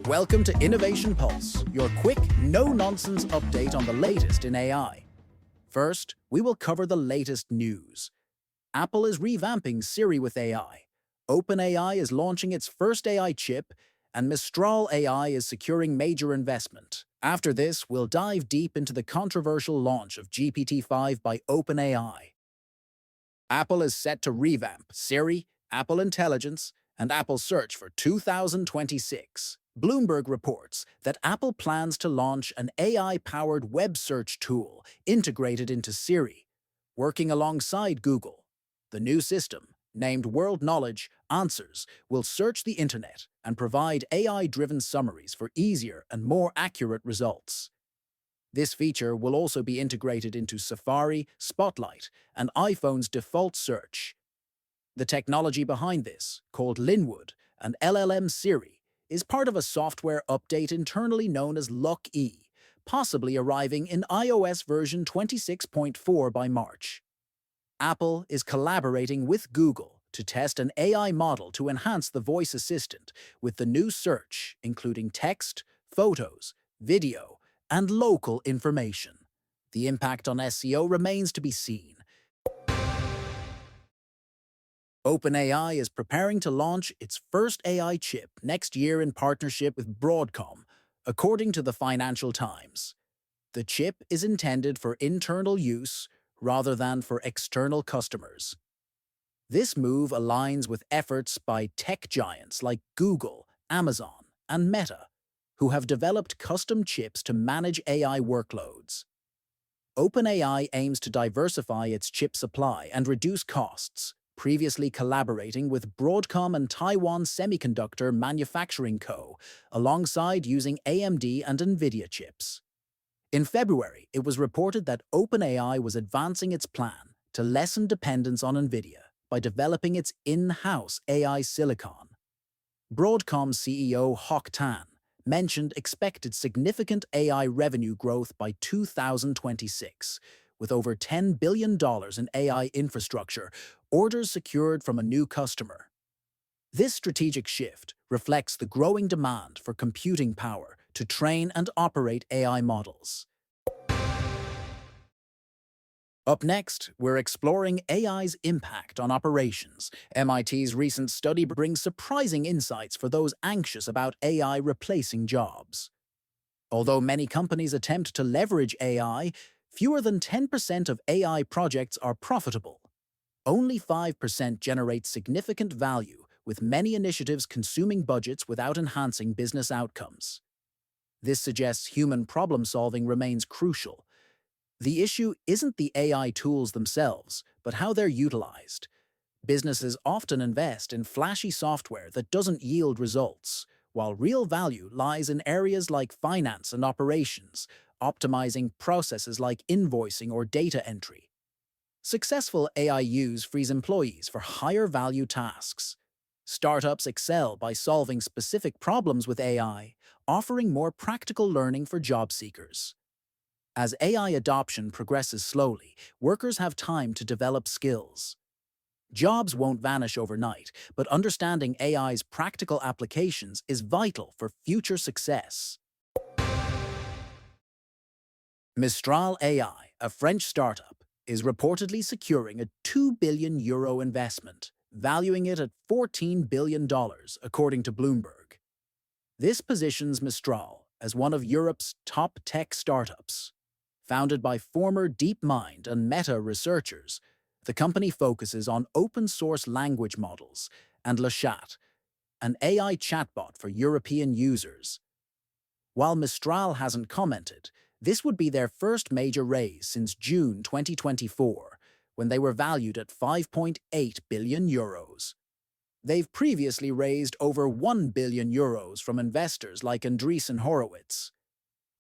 Welcome to Innovation Pulse, your quick, no-nonsense update on the latest in AI. First, we will cover the latest news. Apple is revamping Siri with AI. OpenAI is launching its first AI chip, and Mistral AI is securing major investment. After this, we'll dive deep into the controversial launch of GPT-5 by OpenAI. Apple is set to revamp Siri, Apple Intelligence, and Apple Search for 2026. Bloomberg reports that Apple plans to launch an AI-powered web search tool integrated into Siri, working alongside Google. The new system, named World Knowledge Answers, will search the internet and provide AI-driven summaries for easier and more accurate results. This feature will also be integrated into Safari, Spotlight, and iPhone's default search. The technology behind this, called Linwood and LLM Siri, is part of a software update internally known as Luck-E, possibly arriving in iOS version 26.4 by March. Apple is collaborating with Google to test an AI model to enhance the voice assistant with the new search, including text, photos, video, and local information. The impact on SEO remains to be seen. OpenAI is preparing to launch its first AI chip next year in partnership with Broadcom, according to the Financial Times. The chip is intended for internal use rather than for external customers. This move aligns with efforts by tech giants like Google, Amazon, and Meta, who have developed custom chips to manage AI workloads. OpenAI aims to diversify its chip supply and reduce costs, previously collaborating with Broadcom and Taiwan Semiconductor Manufacturing Co., alongside using AMD and Nvidia chips. In February, it was reported that OpenAI was advancing its plan to lessen dependence on Nvidia by developing its in-house AI silicon. Broadcom CEO Hock Tan mentioned expected significant AI revenue growth by 2026, with over $10 billion in AI infrastructure orders secured from a new customer. This strategic shift reflects the growing demand for computing power to train and operate AI models. Up next, we're exploring AI's impact on operations. MIT's recent study brings surprising insights for those anxious about AI replacing jobs. Although many companies attempt to leverage AI, fewer than 10% of AI projects are profitable. Only 5% generate significant value, with many initiatives consuming budgets without enhancing business outcomes. This suggests human problem-solving remains crucial. The issue isn't the AI tools themselves, but how they're utilized. Businesses often invest in flashy software that doesn't yield results, while real value lies in areas like finance and operations, optimizing processes like invoicing or data entry. Successful AI use frees employees for higher-value tasks. Startups excel by solving specific problems with AI, offering more practical learning for job seekers. As AI adoption progresses slowly, workers have time to develop skills. Jobs won't vanish overnight, but understanding AI's practical applications is vital for future success. Mistral AI, a French startup, is reportedly securing a €2 billion investment, valuing it at $14 billion, according to Bloomberg. This positions Mistral as one of Europe's top tech startups. Founded by former DeepMind and Meta researchers, the company focuses on open-source language models and Le Chat, an AI chatbot for European users. While Mistral hasn't commented, this would be their first major raise since June 2024, when they were valued at €5.8 billion. They've previously raised over €1 billion from investors like Andreessen Horowitz.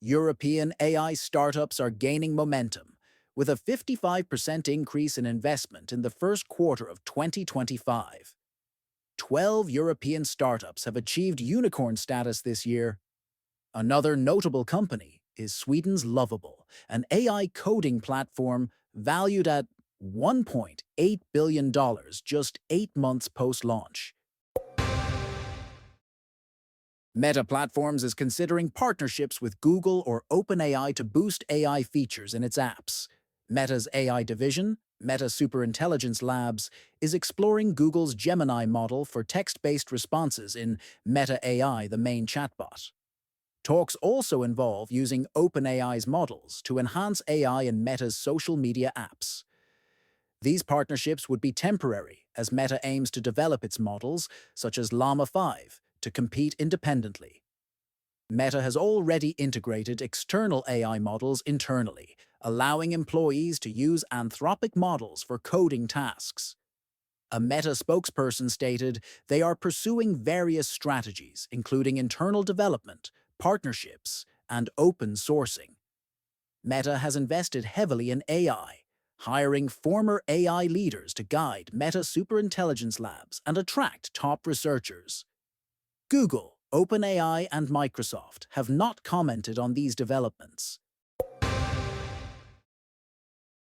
European AI startups are gaining momentum, with a 55% increase in investment in the first quarter of 2025. 12 European startups have achieved unicorn status this year. Another notable company is Sweden's Lovable, an AI coding platform valued at $1.8 billion just 8 months post-launch. Meta Platforms is considering partnerships with Google or OpenAI to boost AI features in its apps. Meta's AI division, Meta Superintelligence Labs, is exploring Google's Gemini model for text-based responses in Meta AI, the main chatbot. Talks also involve using OpenAI's models to enhance AI in Meta's social media apps. These partnerships would be temporary, as Meta aims to develop its models, such as Llama 5, to compete independently. Meta has already integrated external AI models internally, allowing employees to use Anthropic models for coding tasks. A Meta spokesperson stated they are pursuing various strategies, including internal development, partnerships, and open sourcing. Meta has invested heavily in AI, hiring former AI leaders to guide Meta Superintelligence Labs and attract top researchers. Google, OpenAI, and Microsoft have not commented on these developments.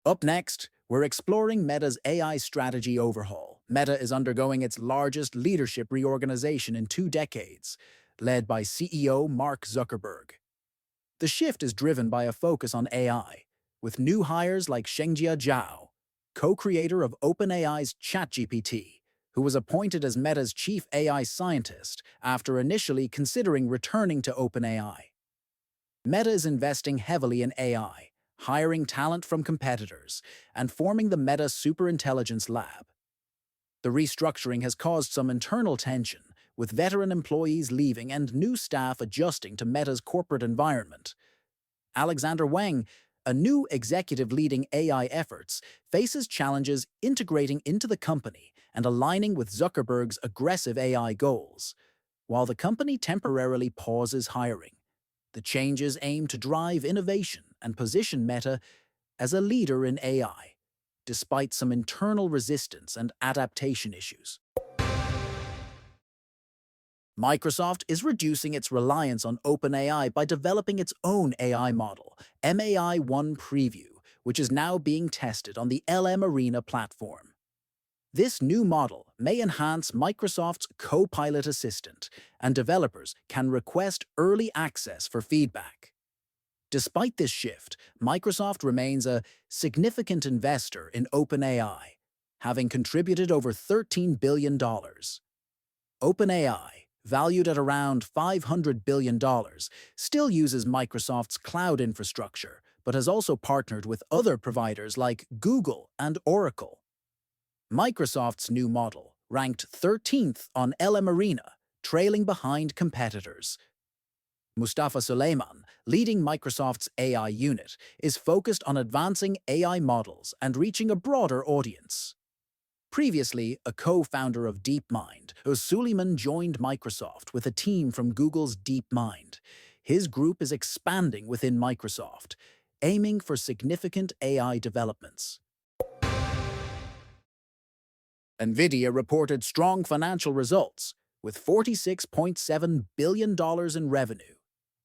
Up next, we're exploring Meta's AI strategy overhaul. Meta is undergoing its largest leadership reorganization in 2 decades, led by CEO Mark Zuckerberg. The shift is driven by a focus on AI, with new hires like Shengjia Zhao, co-creator of OpenAI's ChatGPT, who was appointed as Meta's chief AI scientist after initially considering returning to OpenAI. Meta is investing heavily in AI, hiring talent from competitors, and forming the Meta Superintelligence Lab. The restructuring has caused some internal tension, with veteran employees leaving and new staff adjusting to Meta's corporate environment. Alexander Wang, a new executive leading AI efforts, faces challenges integrating into the company and aligning with Zuckerberg's aggressive AI goals. While the company temporarily pauses hiring, the changes aim to drive innovation and position Meta as a leader in AI, despite some internal resistance and adaptation issues. Microsoft is reducing its reliance on OpenAI by developing its own AI model, MAI-1 Preview, which is now being tested on the LM Arena platform. This new model may enhance Microsoft's Copilot Assistant, and developers can request early access for feedback. Despite this shift, Microsoft remains a significant investor in OpenAI, having contributed over $13 billion. OpenAI, valued at around $500 billion, still uses Microsoft's cloud infrastructure, but has also partnered with other providers like Google and Oracle. Microsoft's new model ranked 13th on LM Arena, trailing behind competitors. Mustafa Suleyman, leading Microsoft's AI unit, is focused on advancing AI models and reaching a broader audience. Previously a co-founder of DeepMind, Suleyman joined Microsoft with a team from Google's DeepMind. His group is expanding within Microsoft, aiming for significant AI developments. Nvidia reported strong financial results, with $46.7 billion in revenue,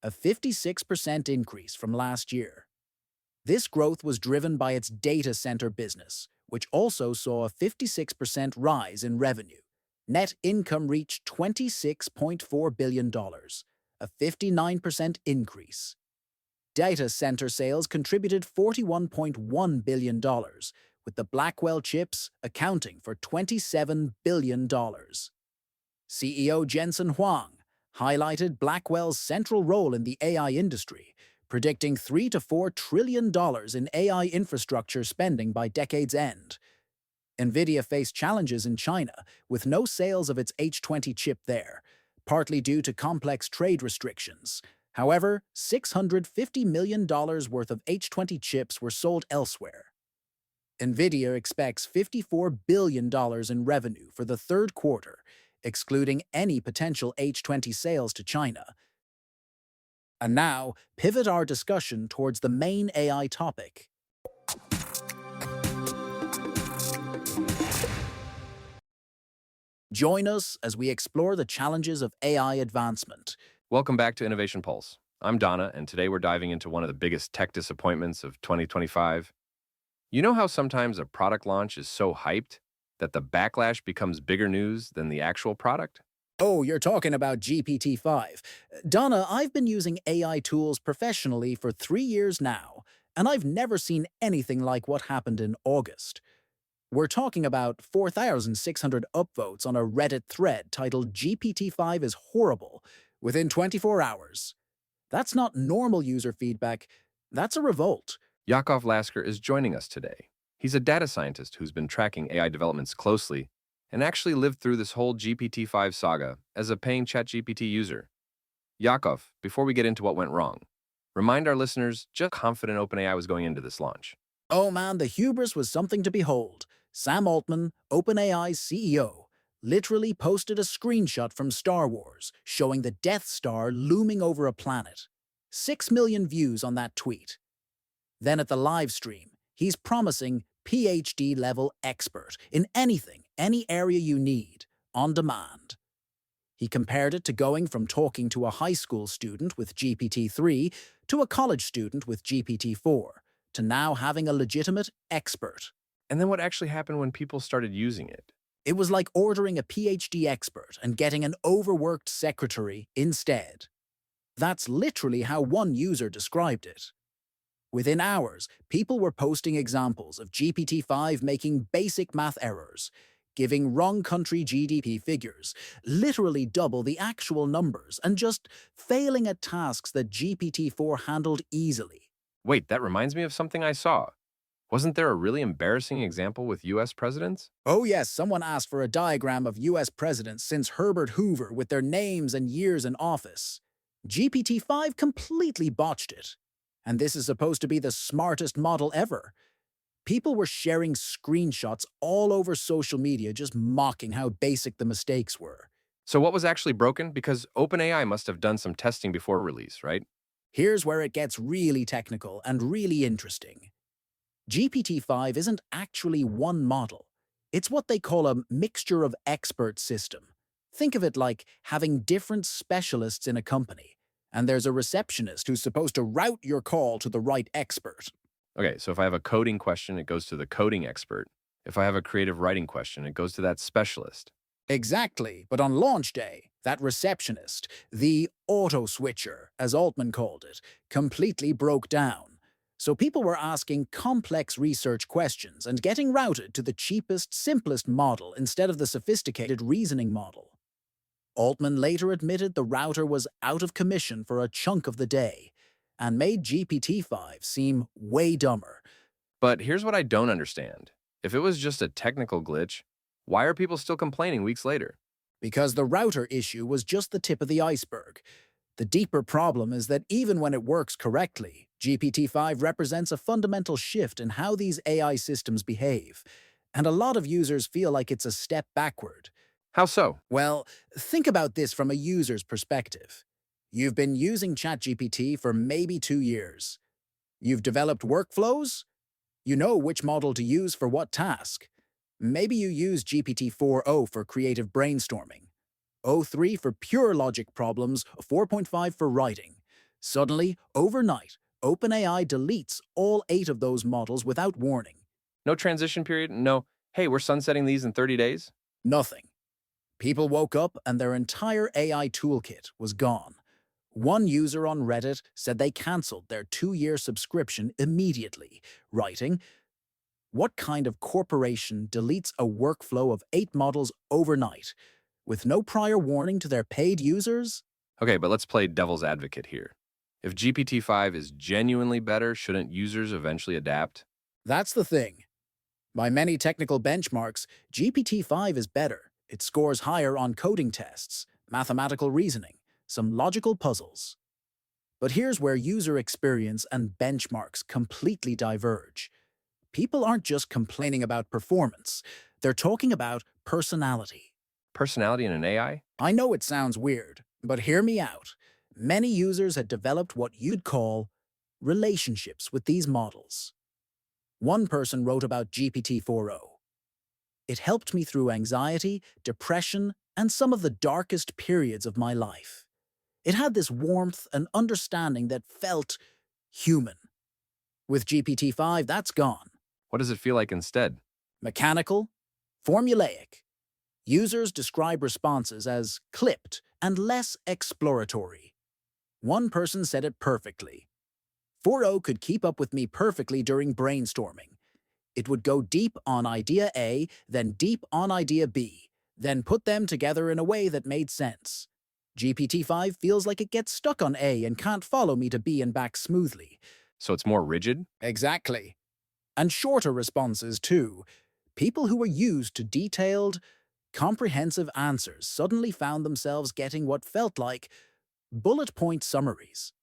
a 56% increase from last year. This growth was driven by its data center business, which also saw a 56% rise in revenue. Net income reached $26.4 billion, a 59% increase. Data center sales contributed $41.1 billion, with the Blackwell chips accounting for $27 billion. CEO Jensen Huang highlighted Blackwell's central role in the AI industry, predicting $3 to $4 trillion in AI infrastructure spending by decade's end. Nvidia faced challenges in China, with no sales of its H20 chip there, partly due to complex trade restrictions. However, $650 million worth of H20 chips were sold elsewhere. Nvidia expects $54 billion in revenue for the third quarter, excluding any potential H20 sales to China. And now, pivot our discussion towards the main AI topic. Join us as we explore the challenges of AI advancement. Welcome back to Innovation Pulse. I'm Donna, and today we're diving into one of the biggest tech disappointments of 2025. You know how sometimes a product launch is so hyped that the backlash becomes bigger news than the actual product? Oh, you're talking about GPT-5. Donna, I've been using AI tools professionally for 3 years now, and I've never seen anything like what happened in August. We're talking about 4,600 upvotes on a Reddit thread titled GPT-5 is horrible within 24 hours. That's not normal user feedback, that's a revolt. Yakov Lasker is joining us today. He's a data scientist who's been tracking AI developments closely and actually lived through this whole GPT-5 saga as a paying ChatGPT user. Yakov, before we get into what went wrong, remind our listeners just how confident OpenAI was going into this launch. Oh man, the hubris was something to behold. Sam Altman, OpenAI's CEO, literally posted a screenshot from Star Wars showing the Death Star looming over a planet. 6 million views on that tweet. Then at the live stream, he's promising PhD level expert in anything, any area you need, on demand. He compared it to going from talking to a high school student with GPT-3 to a college student with GPT-4, to now having a legitimate expert. And then what actually happened when people started using it? It was like ordering a PhD expert and getting an overworked secretary instead. That's literally how one user described it. Within hours, people were posting examples of GPT-5 making basic math errors, giving wrong country GDP figures, literally double the actual numbers, and just failing at tasks that GPT-4 handled easily. Wait, that reminds me of something I saw. Wasn't there a really embarrassing example with US presidents? Oh yes, someone asked for a diagram of US presidents since Herbert Hoover with their names and years in office. GPT-5 completely botched it. And this is supposed to be the smartest model ever. People were sharing screenshots all over social media just mocking how basic the mistakes were. So what was actually broken? Because OpenAI must have done some testing before release, right? Here's where it gets really technical and really interesting. GPT-5 isn't actually one model. It's what they call a mixture of expert system. Think of it like having different specialists in a company, and there's a receptionist who's supposed to route your call to the right expert. Okay, so if I have a coding question, it goes to the coding expert. If I have a creative writing question, it goes to that specialist. Exactly, but on launch day, that receptionist, the auto-switcher, as Altman called it, completely broke down. So people were asking complex research questions and getting routed to the cheapest, simplest model instead of the sophisticated reasoning model. Altman later admitted the router was out of commission for a chunk of the day and made GPT-5 seem way dumber. But here's what I don't understand. If it was just a technical glitch, why are people still complaining weeks later? Because the router issue was just the tip of the iceberg. The deeper problem is that even when it works correctly, GPT-5 represents a fundamental shift in how these AI systems behave, and a lot of users feel like it's a step backward. How so? Well, think about this from a user's perspective. You've been using ChatGPT for maybe 2 years. You've developed workflows? You know which model to use for what task. Maybe you use GPT-4o for creative brainstorming, o3 for pure logic problems, 4.5 for writing. Suddenly, overnight, OpenAI deletes all 8 of those models without warning. No transition period? No, hey, we're sunsetting these in 30 days? Nothing. People woke up and their entire AI toolkit was gone. One user on Reddit said they cancelled their 2-year subscription immediately, writing, "What kind of corporation deletes a workflow of 8 models overnight, with no prior warning to their paid users?" Okay, but let's play devil's advocate here. If GPT-5 is genuinely better, shouldn't users eventually adapt? That's the thing. By many technical benchmarks, GPT-5 is better. It scores higher on coding tests, mathematical reasoning, some logical puzzles. But here's where user experience and benchmarks completely diverge. People aren't just complaining about performance, they're talking about personality. Personality in an AI? I know it sounds weird, but hear me out. Many users had developed what you'd call relationships with these models. One person wrote about GPT-4o. "It helped me through anxiety, depression, and some of the darkest periods of my life. It had this warmth and understanding that felt human." With GPT-5, that's gone. What does it feel like instead? Mechanical, formulaic. Users describe responses as clipped and less exploratory. One person said it perfectly. 4.0 could keep up with me perfectly during brainstorming. It would go deep on idea A, then deep on idea B, then put them together in a way that made sense. GPT-5 feels like it gets stuck on A and can't follow me to B and back smoothly. So it's more rigid? Exactly. And shorter responses, too. People who were used to detailed, comprehensive answers suddenly found themselves getting what felt like bullet point summaries.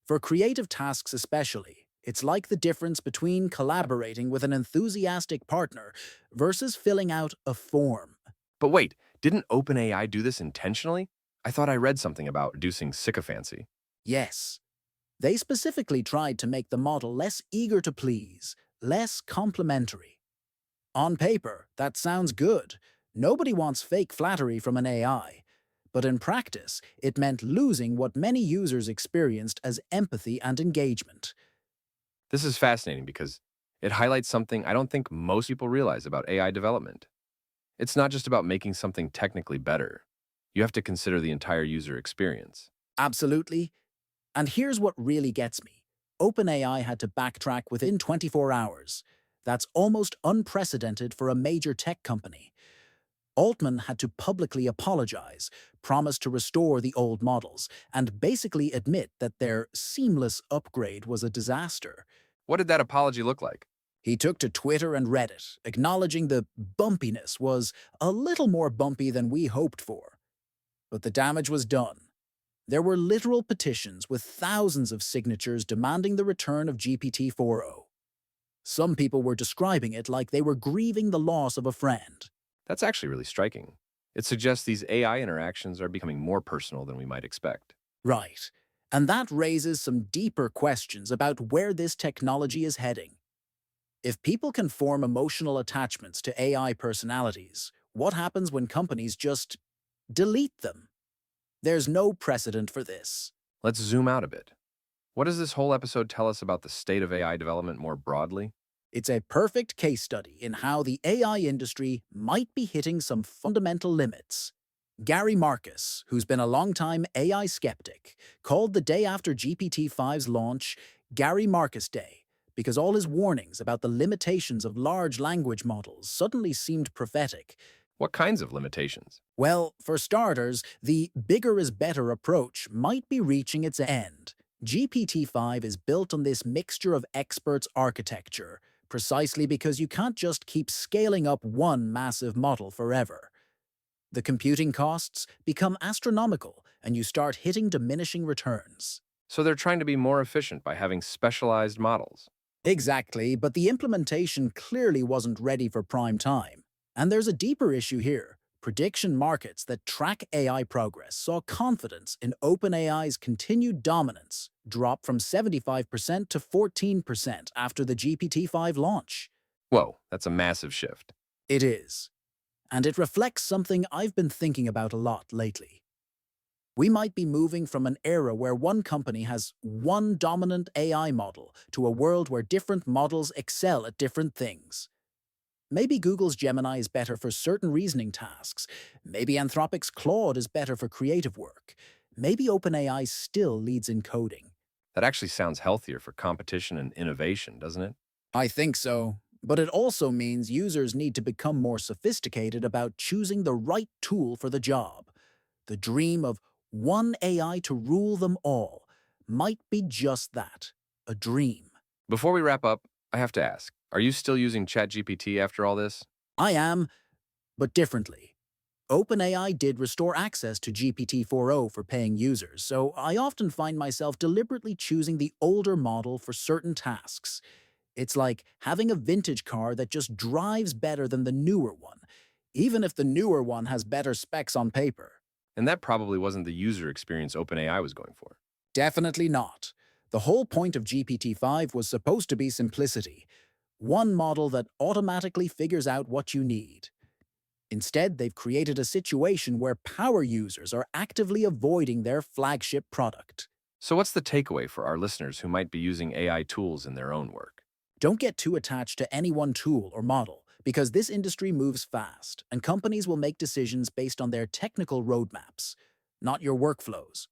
For creative tasks especially, it's like the difference between collaborating with an enthusiastic partner versus filling out a form. But wait, didn't OpenAI do this intentionally? I thought I read something about reducing sycophancy. Yes, they specifically tried to make the model less eager to please, less complimentary. On paper, that sounds good. Nobody wants fake flattery from an AI. But in practice, it meant losing what many users experienced as empathy and engagement. This is fascinating because it highlights something I don't think most people realize about AI development. It's not just about making something technically better. You have to consider the entire user experience. Absolutely. And here's what really gets me. OpenAI had to backtrack within 24 hours. That's almost unprecedented for a major tech company. Altman had to publicly apologize, promise to restore the old models, and basically admit that their seamless upgrade was a disaster. What did that apology look like? He took to Twitter and Reddit, acknowledging the bumpiness was a little more bumpy than we hoped for. But the damage was done. There were literal petitions with thousands of signatures demanding the return of GPT-4o. Some people were describing it like they were grieving the loss of a friend. That's actually really striking. It suggests these AI interactions are becoming more personal than we might expect. Right. And that raises some deeper questions about where this technology is heading. If people can form emotional attachments to AI personalities, what happens when companies just delete them? There's no precedent for this. Let's zoom out a bit. What does this whole episode tell us about the state of AI development more broadly? It's a perfect case study in how the AI industry might be hitting some fundamental limits. Gary Marcus, who's been a longtime AI skeptic, called the day after GPT-5's launch Gary Marcus Day because all his warnings about the limitations of large language models suddenly seemed prophetic. What kinds of limitations? Well, for starters, the bigger is better approach might be reaching its end. GPT-5 is built on this mixture of experts architecture, precisely because you can't just keep scaling up one massive model forever. The computing costs become astronomical, and you start hitting diminishing returns. So they're trying to be more efficient by having specialized models. Exactly, but the implementation clearly wasn't ready for prime time. And there's a deeper issue here. Prediction markets that track AI progress saw confidence in OpenAI's continued dominance drop from 75% to 14% after the GPT-5 launch. Whoa, that's a massive shift. It is. And it reflects something I've been thinking about a lot lately. We might be moving from an era where one company has one dominant AI model to a world where different models excel at different things. Maybe Google's Gemini is better for certain reasoning tasks. Maybe Anthropic's Claude is better for creative work. Maybe OpenAI still leads in coding. That actually sounds healthier for competition and innovation, doesn't it? I think so. But it also means users need to become more sophisticated about choosing the right tool for the job. The dream of one AI to rule them all might be just that, a dream. Before we wrap up, I have to ask, are you still using ChatGPT after all this? I am, but differently. OpenAI did restore access to GPT-4o for paying users, so I often find myself deliberately choosing the older model for certain tasks. It's like having a vintage car that just drives better than the newer one, even if the newer one has better specs on paper. And that probably wasn't the user experience OpenAI was going for. Definitely not. The whole point of GPT-5 was supposed to be simplicity. One model that automatically figures out what you need. Instead, they've created a situation where power users are actively avoiding their flagship product. So what's the takeaway for our listeners who might be using AI tools in their own work? Don't get too attached to any one tool or model, because this industry moves fast and companies will make decisions based on their technical roadmaps, not your workflows.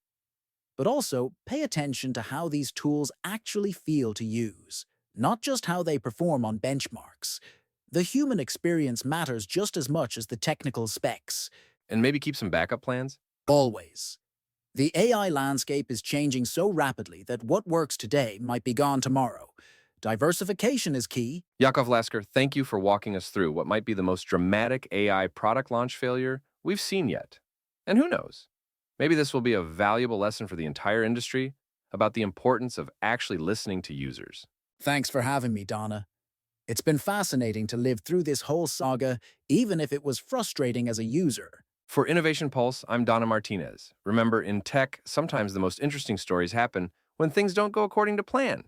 But also, pay attention to how these tools actually feel to use, not just how they perform on benchmarks. The human experience matters just as much as the technical specs. And maybe keep some backup plans? Always. The AI landscape is changing so rapidly that what works today might be gone tomorrow. Diversification is key. Yakov Lasker, thank you for walking us through what might be the most dramatic AI product launch failure we've seen yet. And who knows? Maybe this will be a valuable lesson for the entire industry about the importance of actually listening to users. Thanks for having me, Donna. It's been fascinating to live through this whole saga, even if it was frustrating as a user. For Innovation Pulse, I'm Donna Martinez. Remember, in tech, sometimes the most interesting stories happen when things don't go according to plan.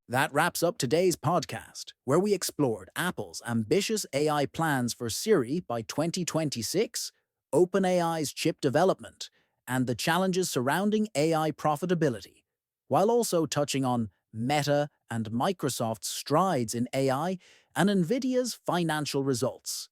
That wraps up today's podcast, where we explored Apple's ambitious AI plans for Siri by 2026, OpenAI's chip development, and the challenges surrounding AI profitability, while also touching on Meta and Microsoft's strides in AI and Nvidia's financial results.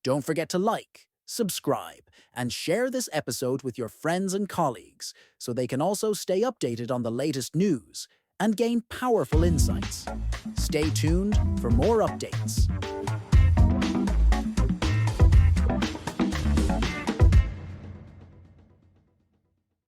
Don't forget to like, subscribe, and share this episode with your friends and colleagues so they can also stay updated on the latest news and gain powerful insights. Stay tuned for more updates.